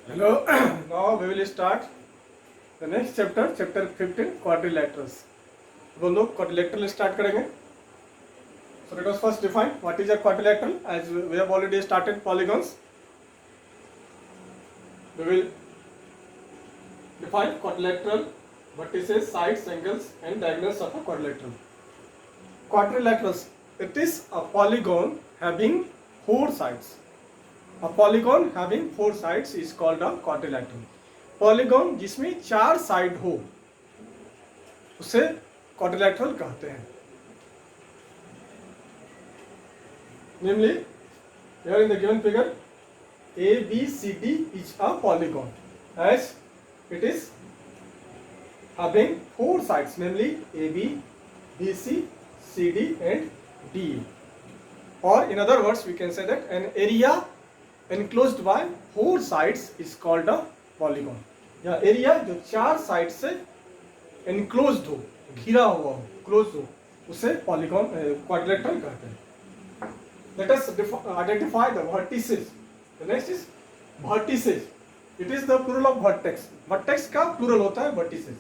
Hello, now we will start the next chapter, chapter 15, quadrilaterals. अब हम लोग quadrilateral start करेंगे. So let us first define what is a quadrilateral. As we have already started polygons, we will define quadrilateral vertices, sides, angles, and diagonals of a quadrilateral. Quadrilaterals. It is a polygon having four sides. A polygon having four sides is called a quadrilateral. Polygon जिसमें चार side हो उसे quadrilateral कहते हैं. Namely, here in the given figure, ABCD is a polygon as it is having four sides, namely AB, BC, CD and DE. Or in other words, we can say that an area enclosed by four sides is called a polygon. या area जो चार side से enclosed हो, घिरा हुआ हो, close हो, उसे पॉलीगॉन क्वाड्रिलेटरल कहते हैं. Let us identify the vertices. The next is vertices. It is the plural of vertex. Vertex का plural होता है vertices.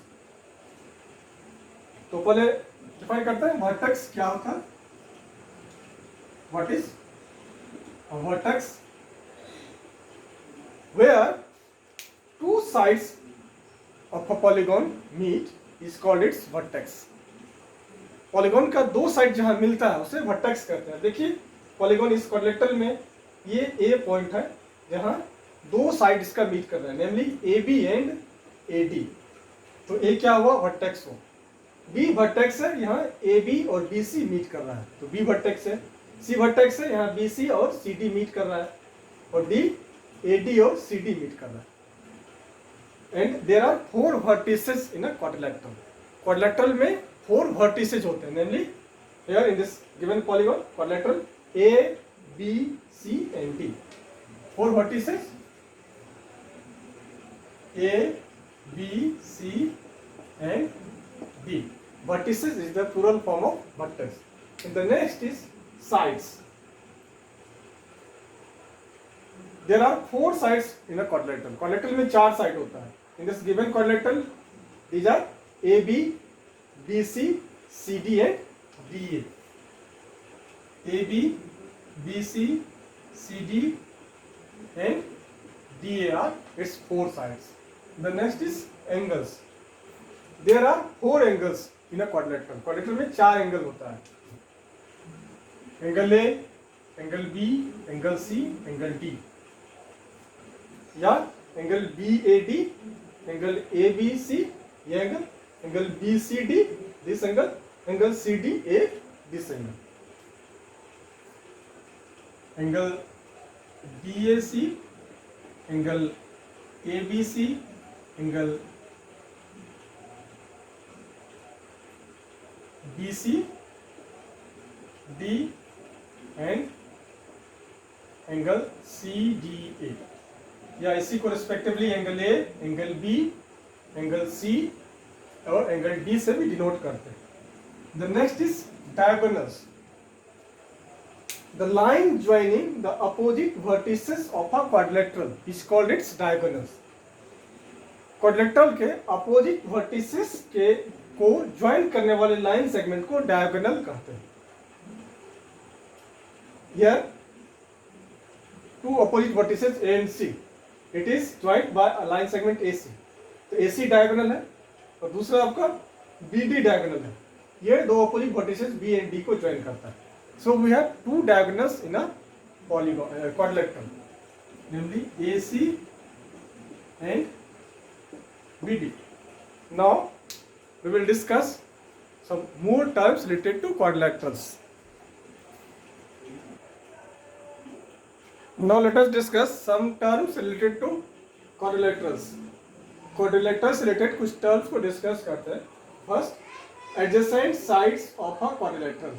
तो पहले डिफाइन करते हैं vertex क्या होता है. What is a vertex? Where two sides of a polygon meet is called its vertex. Polygon का दो साइड जहां मिलता है उसे वर्टेक्स कहते हैं. देखिए पॉलीगॉन इस क्वाड्रिलेटरल में ये ए पॉइंट है जहां दो साइड इसका मीट कर रहा है, namely A B and A D. तो ए क्या हुआ, वर्टेक्स हो. बी वर्टेक्स है, यहाँ ए बी और बी सी मीट कर रहा है तो बी वर्टेक्स है. सी वर्टेक्स है, यहाँ बी सी और सी डी मीट कर रहा है और डी ए डी और सी डी मीट कर रहा है. And there are four vertices in a quadrilateral. Quadrilateral में फोर वर्टिसेस होते हैं, namely here in this given polygon quadrilateral A B C and D. Four vertices A B C and D. Vertices is the plural form of vertex. And the next is sides. There are four sides in a quadrilateral. Quadrilateral में चार side होता है. In this given quadrilateral, these are AB, BC, CD and DA. AB, BC, CD and DA are its four sides. The next is angles. There are four angles in a quadrilateral. Quadrilateral में चार angle होता है. Angle A, angle B, angle C, angle D. या angle B A D, angle A B C, ये angle, angle B C D, this angle, angle C D A, this angle, angle B A C, angle A B C, angle B C D and angle C D A. या इसी को respectively angle A, angle B, angle C और angle D से भी denote करते हैं. The next is diagonals. The line joining the opposite vertices of a quadrilateral is called its diagonals. Quadrilateral के opposite vertices के को ज्वाइन करने वाले लाइन सेगमेंट को डायगोनल कहते हैं. Here two opposite vertices A and C. It is joined by a line segment AC. तो AC diagonal है और दूसरा आपका BD डायगोनल है. ये दो opposite vertices B and D को ज्वाइन करता है. So we have two diagonals in a polygon quadrilateral, namely AC and BD. Now we will discuss some more terms related to quadrilaterals. Now let us discuss some terms related to quadrilaterals. Quadrilaterals related कुछ terms को discuss करते हैं. First, adjacent sides of a quadrilateral.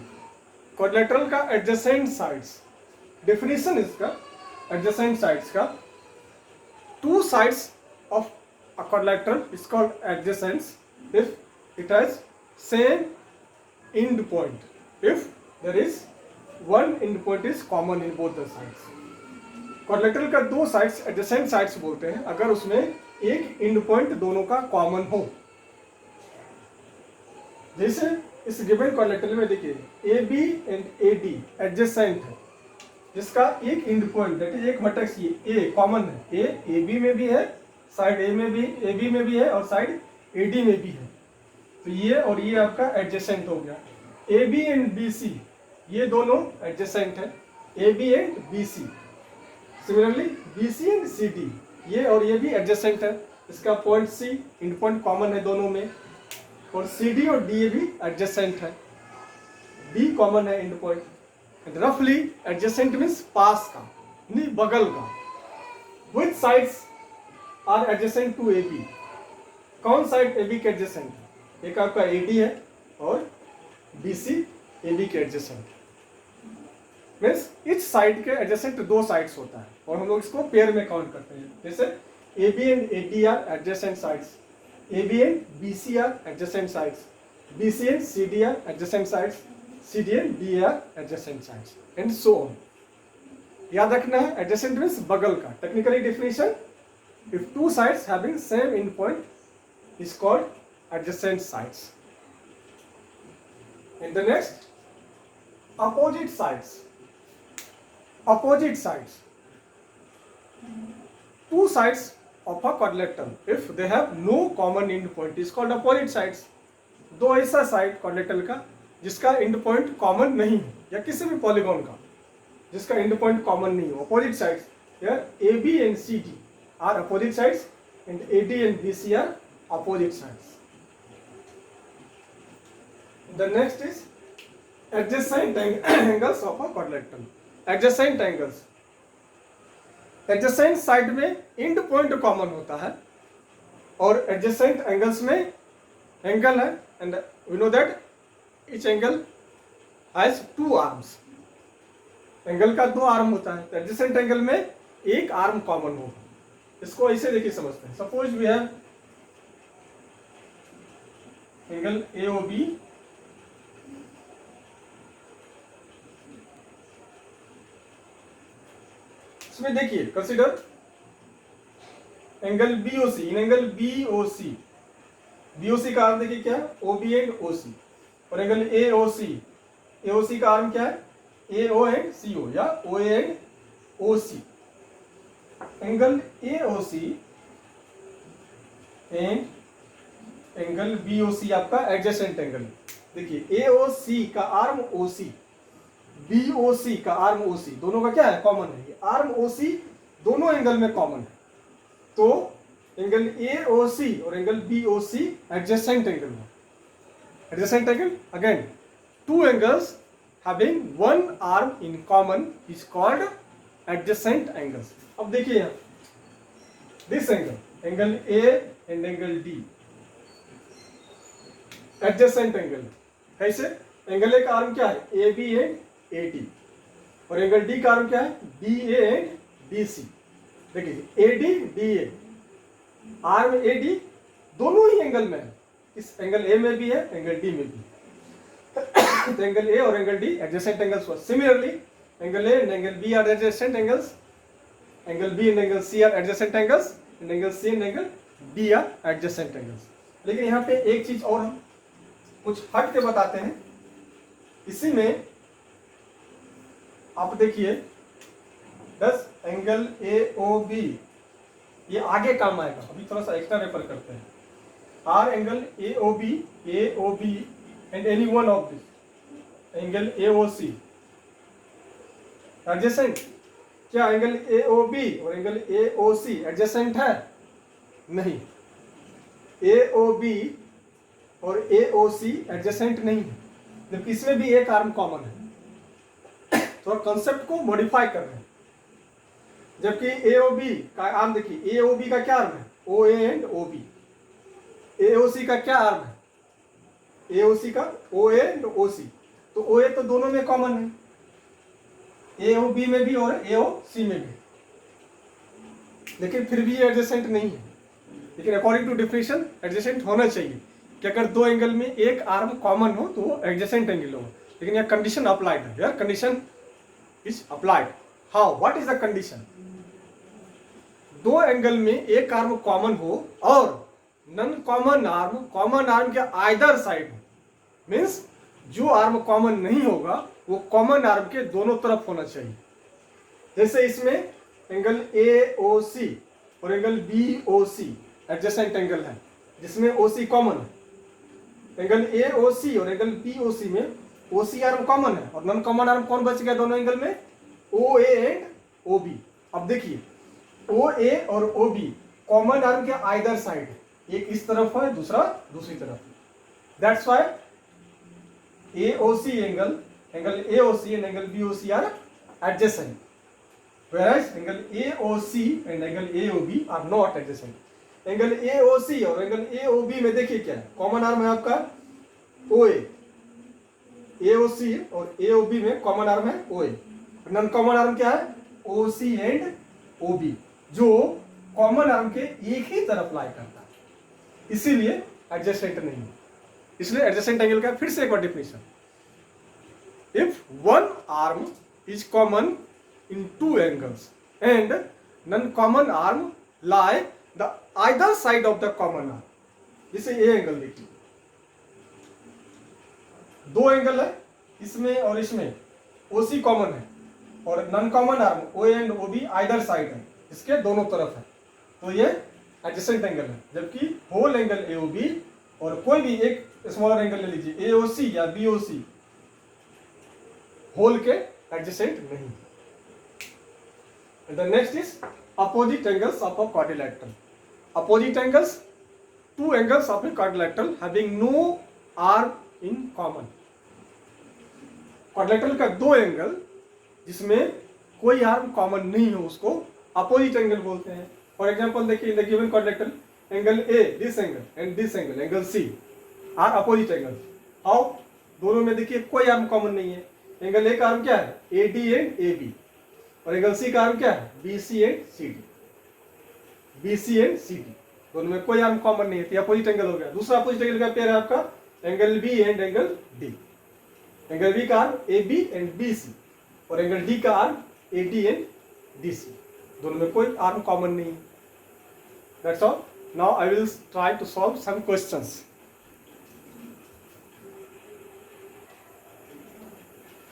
Quadrilateral का adjacent sides. Definition इसका adjacent sides का, two sides of a quadrilateral is called adjacents if it has same end point. If there is one end point is common in both the sides. Quadrilateral का दो sides adjacent sides बोलते हैं अगर उसमें एक end point दोनों का common हो। जैसे इस गिवन क्वाड्रिलेटरल में देखिए A B and A D adjacent है, जिसका एक एंड पॉइंट दैट इज एक वर्टेक्स ये ए कॉमन है, ए बी में भी है, साइड ए में भी ए बी में भी है और साइड ए डी में भी है। तो ये और ये आपका एडजेसेंट हो गया। A B and B C ये दोनों एडजेसेंट है, A B and B C. Similarly B C and C D ये और ये भी एडजेसेंट है, इसका point C and point common है दोनों में, और सी डी और डी ए भी एडजेसेंट है, डी कॉमन है एंड पॉइंट। रफली एडजेसेंट मीन्स पास का, नहीं बगल का। Which sides are adjacent to A B, कौन साइड ए बी के एडजेसेंट है? एक आपका ए डी है और बी सी ए बी के एडजेसेंट। मीन्स इच साइड के एडजेसेंट दो साइड्स होता है और हम लोग इसको पेयर में काउंट करते हैं। जैसे A B and A D are adjacent sides, A B and B C are adjacent sides, B C and C D are adjacent sides, C D and D are adjacent sides and so on. याद रखना है adjacent means बगल का। Technically definition, if two sides having same endpoint is called adjacent sides. And the next, opposite sides. Opposite sides. Two sides of a quadrilateral, if they have no common endpoint, is called opposite sides. दो ऐसा side quadrilateral का जिसका and point common नहीं है, या किसी भी polygon का जिसका एंड पॉइंट कॉमन नहीं हो, opposite sides. Here A B and C D are opposite sides and AD and BC are opposite sides. The next is adjacent angles of a quadrilateral. Adjacent angles. Adjacent side में end point common होता है और adjacent angles में angle है, and we know that each angle has two arms. Angle का दो arm होता है, adjacent angle में एक आर्म कॉमन होगा। इसको ऐसे देखिए समझते हैं। Suppose we have angle A O B, इसमें देखिए consider angle B O C. In angle B O C, B O C का आर्म देखिए क्या है, ओ बी एंड ओ सी। और angle A O C, A O C का arm क्या है, ए ओ एंड सी ओ या O A and O C. Angle AOC and angle BOC आपका एडजेसेंट एंगल। देखिए AOC का आर्म OC, BOC का आर्म OC, दोनों का क्या है, कॉमन है। ये आर्म OC दोनों एंगल में कॉमन है, तो एंगल AOC और एंगल BOC एडजेसेंट एंगल है। Adjacent angle again two angles having one arm in common is called adjacent angles. अब देखिए यहाँ this angle A and angle D adjacent angle. कैसे? एंगल ए का arm क्या है, A B and A D, और angle D का arm क्या है, D A and D C. देखिए A D D A, arm A D दोनों ही एंगल में है, इस एंगल ए में भी है एंगल डी में भी। तो एंगल ए और एंगल डी एडजेसेंट एंगल्स हुआ। Similarly angle A and angle B are adjacent angles, angle B and angle C are adjacent angles, and angle C and angle D are adjacent angles. लेकिन यहाँ पे एक चीज और हम कुछ हट के बताते हैं। इसी में आप देखिए दस एंगल ए ओ बी, ये आगे काम आएगा, अभी थोड़ा सा एक्स्ट्रा रेफर करते हैं। Are angle A O B and any one of this angle A O C adjacent. क्या एंगल ए ओ बी और angle A O C adjacent है? नहीं, ए ओ बी और ए ओ सी एडजेसेंट नहीं है, जबकि इसमें भी एक आर्म कॉमन है। थोड़ा कंसेप्ट को मॉडिफाई कर रहे हैं। जबकि ए ओ बी का आर्म देखिए, ए ओ बी का क्या आर्म है, ओ A and O B. A O C का क्या आर्म है, ए ओ सी का ओ ए एंड ओ सी। तो ओ ए तो दोनों में कॉमन है, ए ओ बी में भी और ए ओ सी में भी, लेकिन फिर भी ये एडजेसेंट नहीं है। लेकिन अकॉर्डिंग टू डेफिनेशन एडजेसेंट होना चाहिए कि अगर दो एंगल में एक आर्म कॉमन हो तो वो एडजेसेंट एंगल हो। लेकिन यह कंडीशन अप्लाइड है, यार condition is applied. How, what is the condition? दो एंगल में एक आर्म कॉमन हो और नॉन कॉमन आर्म के आइदर साइड हो, मीन्स जो आर्म कॉमन नहीं होगा वो कॉमन आर्म के दोनों तरफ होना चाहिए। जैसे इसमें एंगल AOC और एंगल BOC एडजेसेंट एंगल है जिसमें OC कॉमन है। एंगल AOC और एंगल BOC में OC आर्म कॉमन है और नॉन कॉमन आर्म कौन बच गया दोनों एंगल में? OA and OB। अब देखिए OA और OB कॉमन आर्म के आइदर साइड, एक इस तरफ है दूसरा दूसरी तरफ। That's why AOC angle AOC and angle BOC are adjacent, whereas angle AOC and angle AOB are not adjacent. Angle AOC और एंगल AOB में देखिए क्या है, कॉमन आर्म है आपका OA। AOC और AOB में कॉमन आर्म है OA। नॉन कॉमन आर्म क्या है? OC एंड OB, जो कॉमन आर्म के एक ही तरफ लाई करता है, इसीलिए एडजेसेंट नहीं है। इसलिए एडजेसेंट एंगल का फिर से एक बार definition, if one arm is common in two angles and non-common arm lie the either side of the common arm, जैसे ये एंगल देखिए, दो एंगल है इसमें और इसमें, OC कॉमन है और non common arm O and OB either side है, इसके दोनों तरफ है, तो ये एडजेसेंट एंगल है। जबकि होल एंगल AOB और कोई भी एक स्मॉलर एंगल ले लीजिए AOC या BOC, होल के एडजेसेंट नहीं। The next is opposite angles of a quadrilateral. Opposite angles, two angles of a quadrilateral having no arm in common. Quadrilateral का दो एंगल जिसमें कोई आर्म कॉमन नहीं हो उसको अपोजिट एंगल बोलते हैं। फॉर एग्जांपल देखिए, in the given quadrilateral angle A, this angle and this angle, angle C are opposite angle. How? दोनों में देखिए कोई आर्म कॉमन नहीं है। एंगल A का आर्म क्या है? AD एंड AB, और एंगल C का आर्म क्या है? BC and CD। BC and CD दोनों में कोई आर्म कॉमन नहीं है, तो अपोजिट एंगल हो गया। दूसरा अपोजिट एंगल का पेयर है आपका angle B and angle D। Angle B का आर्म AB एंड BC और एंगल D का आर्म AD एंड DC, दोनों में कोई आर्म कॉमन नहीं है। That's all. Now I will try to solve some questions.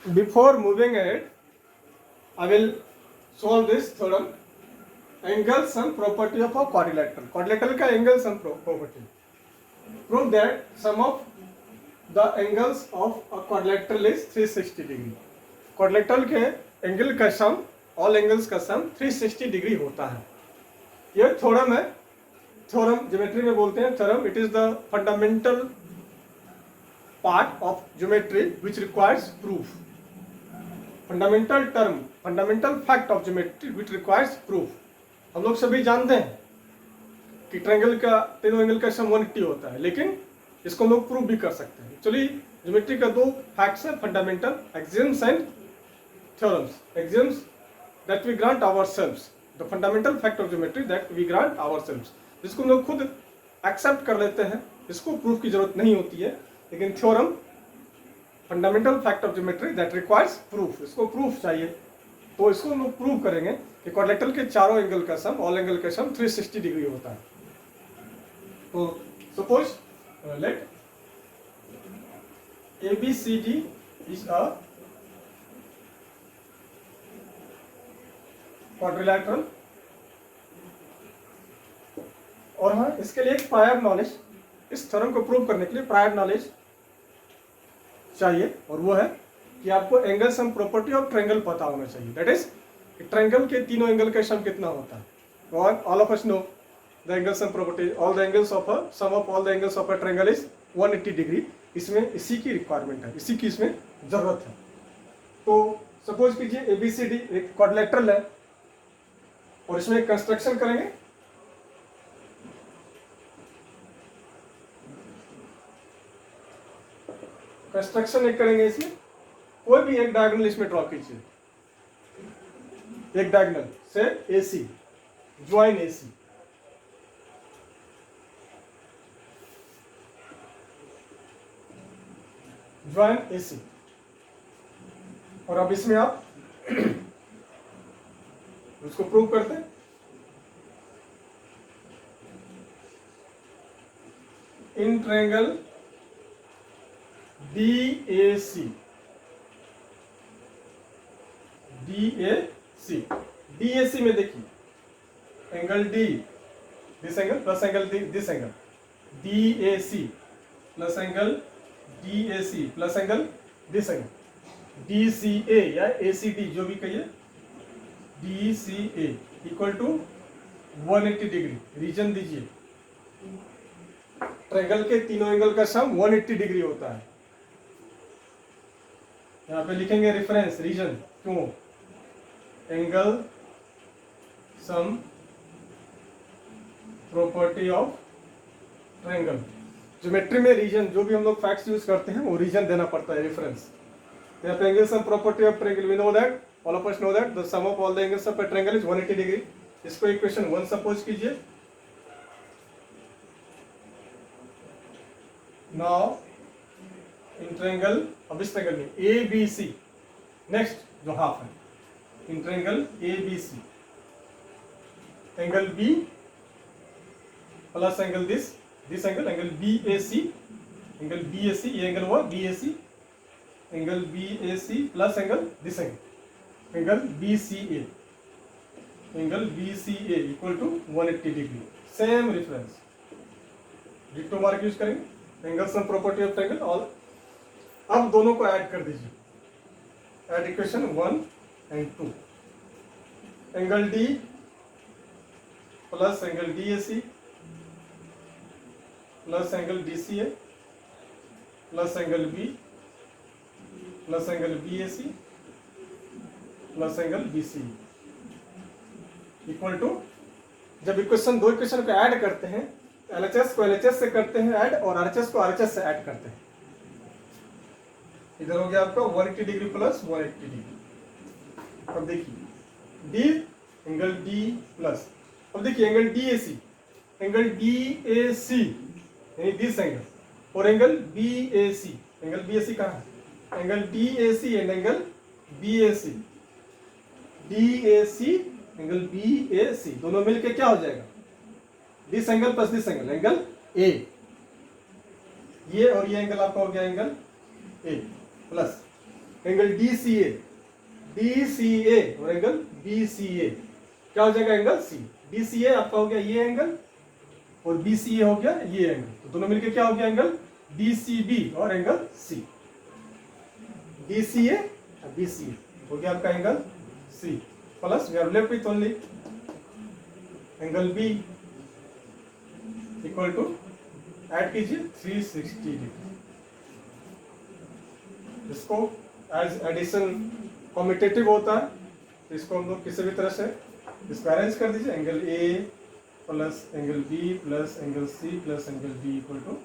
Before moving ahead, I will solve this theorem. Angle sum property of a quadrilateral. Quadrilateral का angle sum property. Prove that sum of the angles of a quadrilateral is 360 degree. Quadrilateral के angle का sum, all angles का sum 360 degree होता है। यह theorem है। Theorem geometry में बोलते हैं theorem. It is the fundamental part of geometry which requires proof. Fundamental term, fundamental fact of geometry which requires proof. हम लोग सभी जानते हैं कि ट्रायंगल का तीनों एंगल का सम 180 होता है, लेकिन इसको हम लोग प्रूफ भी कर सकते हैं। एक्चुअली ज्योमेट्री का दो फैक्ट्स हैं, fundamental axioms and theorems. Axioms that we grant ourselves, the fundamental fact of geometry that we grant ourselves, जिसको हम लोग खुद एक्सेप्ट कर लेते हैं, इसको प्रूफ की जरूरत नहीं होती है। लेकिन theorem, fundamental fact of geometry that requires proof, इसको प्रूफ चाहिए, तो इसको हम लोग प्रूव करेंगे कि क्वाड्रिलैटरल के चारों एंगल का सम, ऑल एंगल का सम 360 डिग्री होता है। तो suppose let ABCD is a quadrilateral, और हाँ, इसके लिए एक प्रायर नॉलेज, इस थ्योरम को प्रूव करने के लिए प्रायर नॉलेज चाहिए, और वो है कि आपको angle sum property of triangle पता होना चाहिए। दैट इज ट्रायंगल के तीनों एंगल का सम कितना होता है। और all of us know the angle sum property, all the angles of a sum of all the angles of a triangle is 180 degree. इसमें इसी की रिक्वायरमेंट है, इसी की इसमें जरूरत है। तो सपोज कीजिए ABCD एक क्वाड्रिलैटरल है और इसमें एक कंस्ट्रक्शन करेंगे। कंस्ट्रक्शन एक करेंगे, इसमें कोई भी एक डायगोनल इसमें ड्रॉ कीजिए, एक डायगोनल से AC, join AC, join AC, और अब इसमें आप उसको प्रूव करते हैं। In triangle DAC, DAC, DAC में देखिए angle D, this angle plus angle this angle, DAC plus angle DAC plus angle this angle, DCA या ACD जो भी कहिए, DCA equal to 180 degree. Reason दीजिए, ट्रायंगल के तीनों एंगल का सम 180 डिग्री होता है। यहाँ पे लिखेंगे रेफरेंस रीजन, क्यों? Angle sum property of triangle. Geometry में रीजन, जो भी हम लोग फैक्ट्स यूज करते हैं वो रीजन देना पड़ता है, रेफरेंस। यहाँ पे angle sum property of triangle, we know that, all of us know that the sum of all the angles of a triangle is 180 degree. इसको इक्वेशन 1 सपोज कीजिए। नाउ इन ट्रायंगल, अब इस triangle में ABC, next जो half है, in triangle ABC, angle B plus angle this angle, angle BAC, angle BAC, ये angle हुआ BAC, angle BAC plus angle this angle, angle BCA, angle BCA equal to 180 डिग्री। Same reference, डिक्टो mark use करेंगे, angle sum property of triangle all. अब दोनों को add कर दीजिए, add equation 1 and 2, angle D plus angle DAC plus angle DCA plus angle B plus angle BAC plus angle BCE equal to, जब equation दो equation को add करते हैं, LHS को LHS से करते हैं ऐड और RHS को RHS से ऐड करते हैं। इधर हो गया आपका 180 डिग्री प्लस 180 डिग्री। अब देखिए D, एंगल D प्लस, अब देखिए एंगल DAC, एंगल DAC यानी दिस एंगल, और एंगल BAC, एंगल BAC कहाँ है? Angle DAC and angle BAC, DAC angle BAC दोनों मिलके क्या हो जाएगा? This angle plus this angle, angle A। ये और ये एंगल आपका हो गया angle A plus angle DCA, DCA और एंगल BCA क्या हो जाएगा? Angle C। DCA आपका हो गया ये एंगल और BCA हो गया ये एंगल, तो दोनों मिलके क्या हो गया? एंगल DCB और एंगल C। DCA BCA हो गया आपका angle C plus we are left with only angle B equal to, add कीजिए 360 डिग्री। इसको एज एडिशन कॉम्यूटेटिव होता है, तो इसको हम लोग किसी भी तरह से इसको अरेंज कर दीजिए, angle A plus angle B plus angle C plus angle B equal to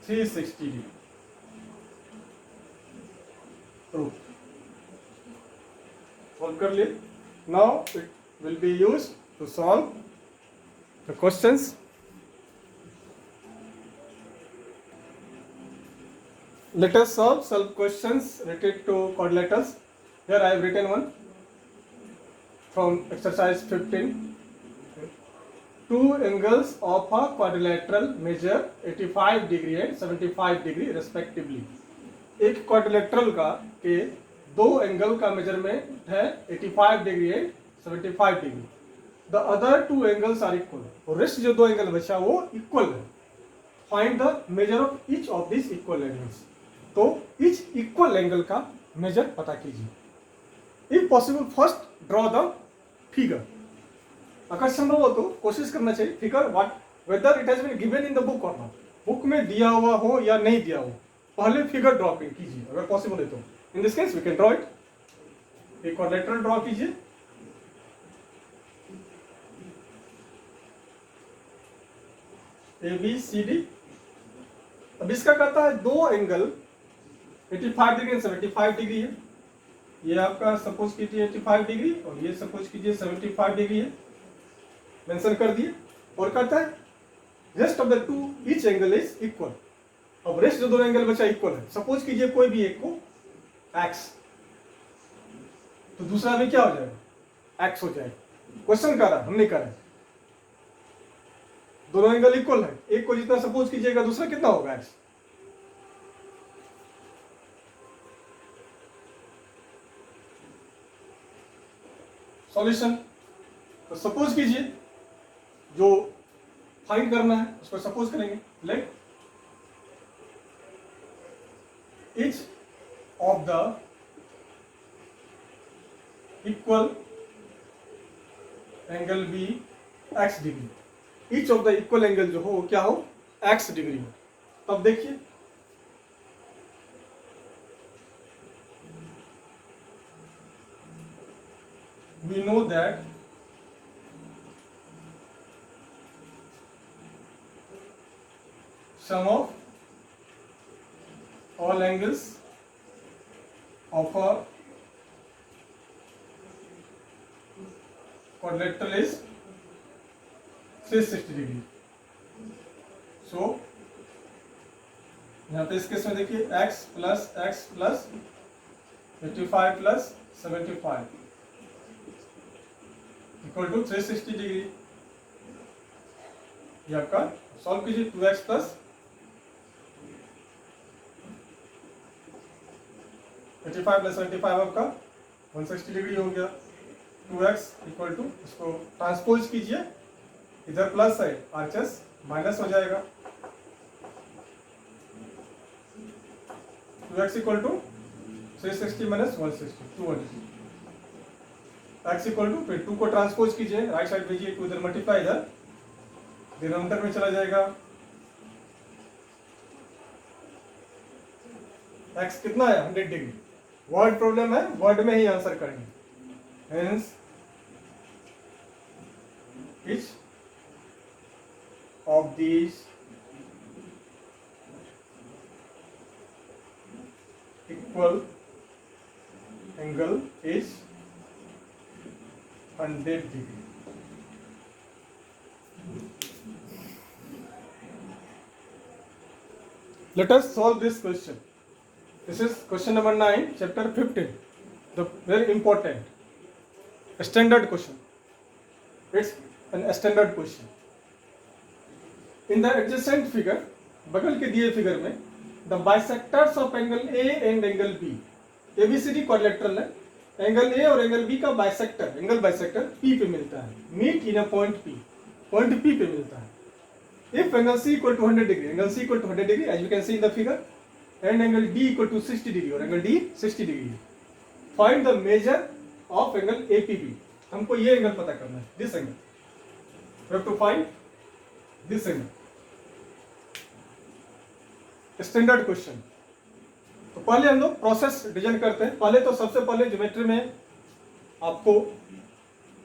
360 degree. तो सॉल्व कर लिए। Now it will be used to solve the questions. Let us solve some questions related to quadrilaterals. Here I have written one from exercise 15. Two angles of a quadrilateral measure 85 degree and 75 degree respectively. एक quadrilateral का के दो angle का measurement है 85 degree and 75 degree. The other two angles are equal. और rest जो दो angle बचा वो इक्वल है। Find the measure of each of these equal angles. तो इच इक्वल एंगल का मेजर पता कीजिए। If possible first draw the figure. अगर संभव हो तो कोशिश करना चाहिए figure what whether it has been given in the book और नॉट, बुक में दिया हुआ हो या नहीं दिया हो, पहले फिगर ड्रॉ कीजिए अगर पॉसिबल है तो। In this case we can draw it. एक क्वाड्रिलेटरल ड्रॉ कीजिए। ABCD। अब इसका कहता है दो एंगल 85 डिग्री एंड 75 डिग्री है। ये आपका सपोज कीजिए 85 डिग्री और ये सपोज कीजिए 75 डिग्री है, मेंशन कर दिए। और कहता है rest of the two each angle is equal. अब रेस्ट जो दो एंगल बचा इक्वल है, सपोज कीजिए कोई भी एक को x, तो दूसरा भी क्या हो जाएगा? x हो जाएगा। क्वेश्चन कर रहा, हम नहीं कर रहे। दोनों एंगल इक्वल है, एक को जितना सपोज कीजिएगा दूसरा कितना होगा x। सॉल्यूशन, तो सपोज कीजिए, जो फाइंड करना है उसको सपोज करेंगे। Let each of the equal angle be x degree, each of the equal angle जो हो वो क्या हो, x डिग्री हो। तब देखिए we know that sum of all angles of a quadrilateral is 360 degree. So यहाँ पे इस केस में देखिए x plus 85 plus 75 equal to 360 degree. ये आपका सॉल्व कीजिए, 2x प्लस 85 प्लस 75 आपका 160 डिग्री हो गया। 2x इक्वल टू, इसको ट्रांसपोज कीजिए, इधर प्लस है आरएचएस माइनस हो जाएगा। 2x equal to 360 minus 160 220। x equal to, फिर 2 को ट्रांसपोज कीजिए, राइट साइड भेजिए, 2 इधर मल्टीप्लाई, इधर डिनोमिनेटर में चला जाएगा। x कितना है, 100 डिग्री। वर्ड प्रॉब्लम है, वर्ड में ही आंसर करेंगे। Hence each of these equal angle is 100 degree। Let us solve this question. This is question number 9, chapter 15, the very important standard question. It's an standard question. In the adjacent figure, बगल के दिए figure में, the bisectors of angle A and angle B, ABCD quadrilateral है, angle A और angle B का bisector, angle bisector P पे मिलता है, meet in a point P, point P पे मिलता है। If angle C equal to 100 degree, angle C equal to 100 degree as you can see in the figure, and angle D equal to 60 degree और angle D 60 degree, find the measure of angle APB। हमको ये angle पता करना है, this angle, we have to find this angle। Standard question. तो पहले हम लोग प्रोसेस डिजाइन करते हैं। पहले तो सबसे पहले ज्योमेट्री में आपको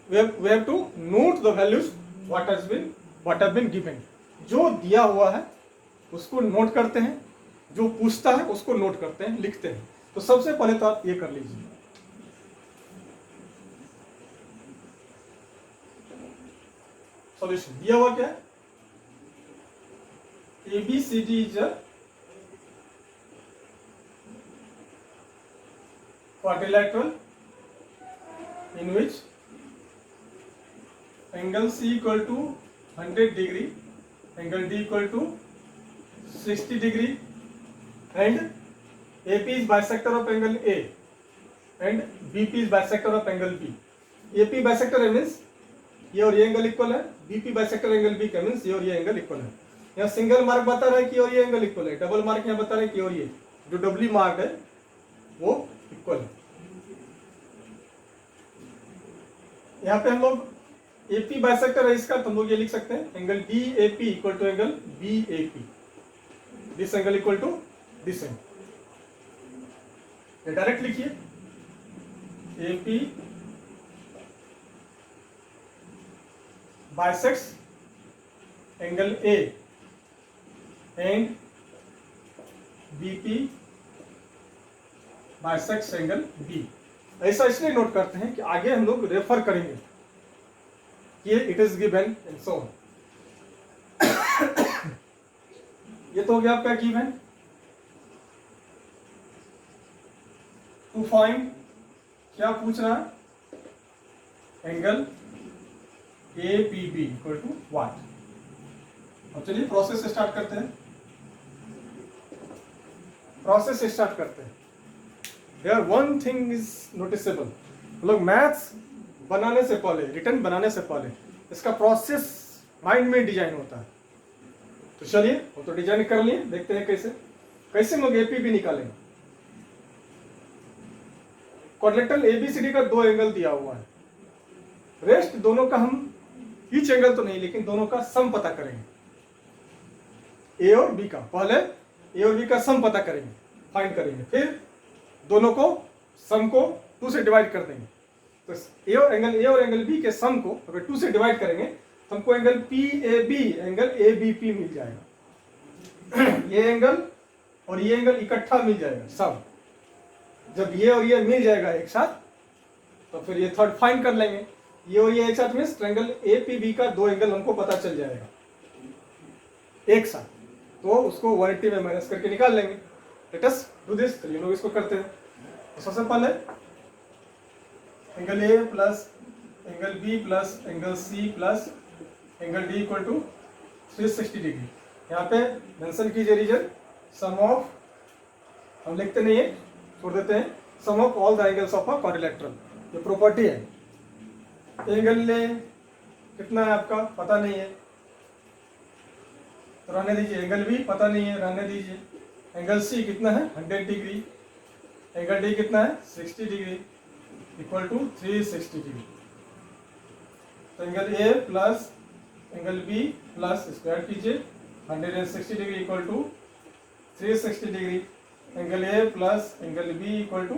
we have to note the values what have been given। जो दिया हुआ है उसको नोट करते हैं, जो पूछता है उसको नोट करते हैं, लिखते हैं। तो सबसे पहले तो आप ये कर लीजिए, सॉल्यूशन दिया हुआ क्या है, ABCD is a quadrilateral in which angle C equal to 100 degree, angle D equal to 60 degree, and AP is bisector of angle A and BP is bisector of angle B। AP bisector means ये और ये angle equal है, BP bisector angle B का means ये और ये angle equal है। यहाँ सिंगल मार्क बता रहा है कि और ये एंगल इक्वल है, डबल मार्क यहाँ बता रहा है कि और ये जो डबली मार्क है वो इक्वल है। यहाँ पे हम लोग AP बाइसेक्टर है इसका, तो हम लोग ये लिख सकते हैं angle DAP equal to angle BAP, this angle equal to this angle. ये डायरेक्ट लिखिए, AP bisects angle A and BP bisects angle B। ऐसा इसलिए नोट करते हैं कि आगे हम लोग रेफर करेंगे कि it is given and so on. ये तो हो गया आपका गिवन। टू फाइंड, क्या पूछ रहा है, angle APB equal to what. अब चलिए प्रोसेस स्टार्ट करते हैं। प्रोसेस स्टार्ट करते हैं। Here one thing is noticeable, लोग मैथ्स बनाने से पहले, रिटर्न बनाने से पहले इसका प्रोसेस माइंड में डिजाइन होता है। तो चलिए वो तो डिजाइन कर लिए, देखते हैं कैसे कैसे हम लोग एपीबी निकालेंगे। क्वाड्रिलेटरल एबीसीडी का 2 एंगल दिया हुआ है, रेस्ट दोनों का हम ईच एंगल तो नहीं लेकिन दोनों का सम पता करेंगे। ए और बी का, पहले ए और बी का सम पता करेंगे, फाइंड करेंगे, फिर दोनों को सम को 2 से डिवाइड कर देंगे। तो ए और एंगल बी के सम को अगर 2 से डिवाइड करेंगे तो हमको angle P A B, angle A B P मिल जाएगा। ये एंगल और ये एंगल इकट्ठा मिल जाएगा सब। जब ये और ये मिल जाएगा एक साथ तो फिर ये थर्ड फाइंड कर लेंगे। ये और ये एक साथ means triangle A P B का 2 एंगल हमको पता चल जाएगा एक साथ, तो उसको 180 में माइनस करके निकाल लेंगे। Let us do this. चलिए लोग इसको करते हैं। तो सबसे पहले angle A plus angle B plus angle C plus angle D equal to 360 degree. यहाँ पे मेंशन कीजिए रीजन, सम ऑफ, हम लिखते नहीं है, छोड़ देते हैं, sum of all the angles of a quadrilateral. ये प्रॉपर्टी है। एंगल ले कितना है आपका पता नहीं है तो रहने दीजिए, एंगल बी पता नहीं है रहने दीजिए, एंगल सी कितना है 100 डिग्री, एंगल डी कितना है 60 डिग्री इक्वल टू 360 डिग्री। तो angle A plus angle B plus square कीजिए 160 degree equal to 360 degree. Angle A plus angle B equal to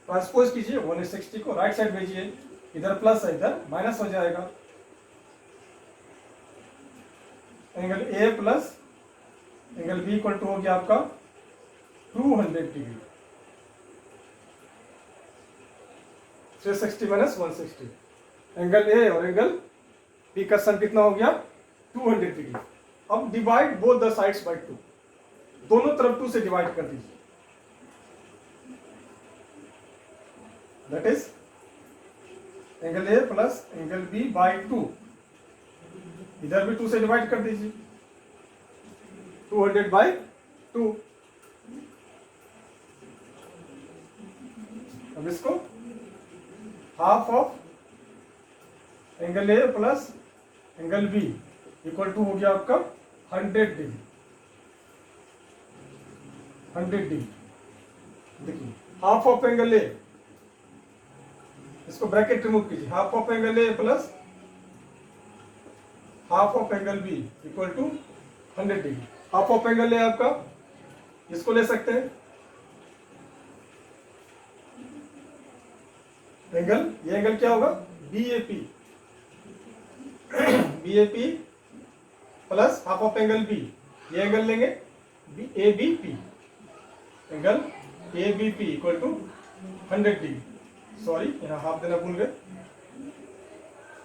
transpose कीजिए 160 को राइट साइड भेजिए, इधर प्लस है इधर माइनस हो जाएगा। Angle A plus angle B equal to हो गया आपका 200 डिग्री, 360 माइनस 160। एंगल ए और एंगल बी का सम कितना हो गया 200 डिग्री। अब divide both the sides by 2, दोनों तरफ 2 से डिवाइड कर दीजिए। That is angle A plus angle B by 2, इधर भी 2 से डिवाइड कर दीजिए, 200 बाय 2। अब इसको half of angle A plus angle B equal to हो गया आपका 100 डिग्री, 100 डिग्री। देखिए हाफ ऑफ एंगल ए, इसको ब्रैकेट रिमूव कीजिए, half of angle A plus half of angle B equal to 100 degree. Half of angle है आपका, इसको ले सकते हैं एंगल, ये एंगल क्या होगा B A P, B A P plus half of angle B, ये एंगल लेंगे A B P, angle A B P equal to 100 degree. Sorry यहाँ हाफ देना भूल गए,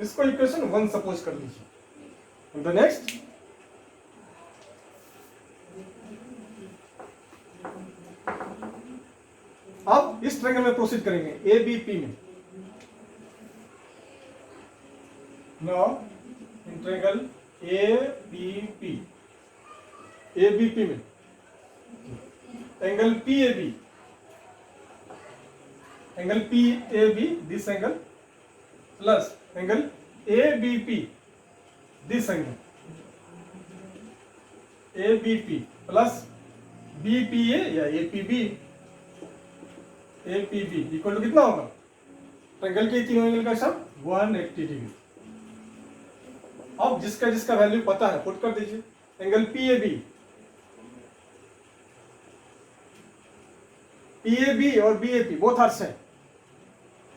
इसको इक्वेशन 1 सपोज कर लीजिए। The next, अब इस ट्रायंगल में प्रोसीड करेंगे ए बी पी में। Now in triangle A B P, A B P में angle P A B, angle P A B this angle plus angle A B P this angle, A B P plus B P A या A P B, A P B equal to कितना होगा triangle के तीनों angle का सम 180 degree. अब जिसका जिसका value पता है पुट कर दीजिए। Angle P A B, P A B और B A P both are same,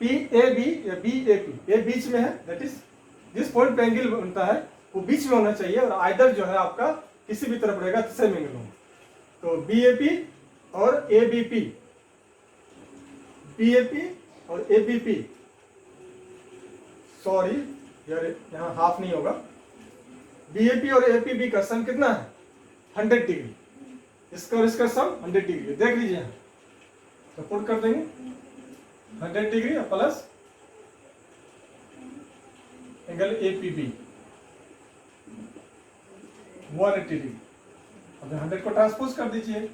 P A B या बी ए पी, ए बीच में है, दैट इज जिस पॉइंट पे एंगल बनता है वो बीच में होना चाहिए और आइदर जो है आपका किसी भी तरफ रहेगा तो सेम एंगल होगा। तो बी ए पी और A B P, B A P और ए बी पी, सॉरी यार यहाँ हाफ नहीं होगा, बी ए पी और ए पी बी का सम कितना है 100 डिग्री, इसका और इसका सम 100 डिग्री, देख लीजिए यहाँ तो पुट कर देंगे 100 degree plus angle A P B 180 degree. अब 100 को ट्रांसपोज कर दीजिए,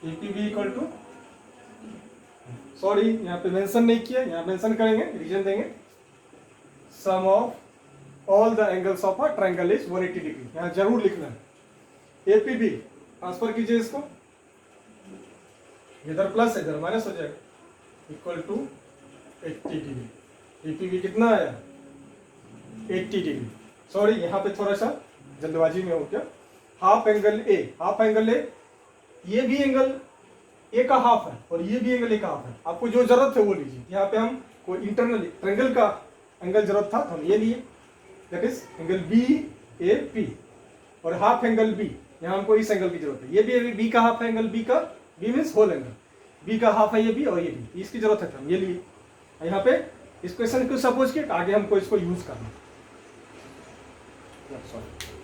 APB इक्वल टू, सॉरी यहाँ पे मेंशन नहीं किया, यहाँ मेंशन करेंगे, रीजन देंगे, sum of all the angles of a triangle is 180 degree, यहाँ जरूर लिखना है। APB ट्रांसफर कीजिए इसको, इधर प्लस है इधर माइनस हो जाएगा, इक्वल टू 80 डिग्री। APB कितना आया 80 डिग्री। सॉरी यहाँ पे थोड़ा सा जल्दबाजी में हो गया। हाफ एंगल ए, ये भी एंगल ए का हाफ है और ये भी एंगल ए का हाफ है, आपको जो जरूरत है वो लीजिए। यहाँ पे हम कोई इंटरनल ट्रायंगल का एंगल जरूरत था तो हम ये लिए, दैट इज एंगल BAP, और हाफ एंगल बी, यहाँ हमको इस एंगल की जरूरत है, ये भी बी का हाफ है एंगल बी का, B means whole angle, B का हाफ है ये बी और ये बी, इसकी जरूरत है तो हम ये लिए। यहाँ पे इस क्वेश्चन को सपोज किया, आगे हमको इसको यूज करना। सॉरी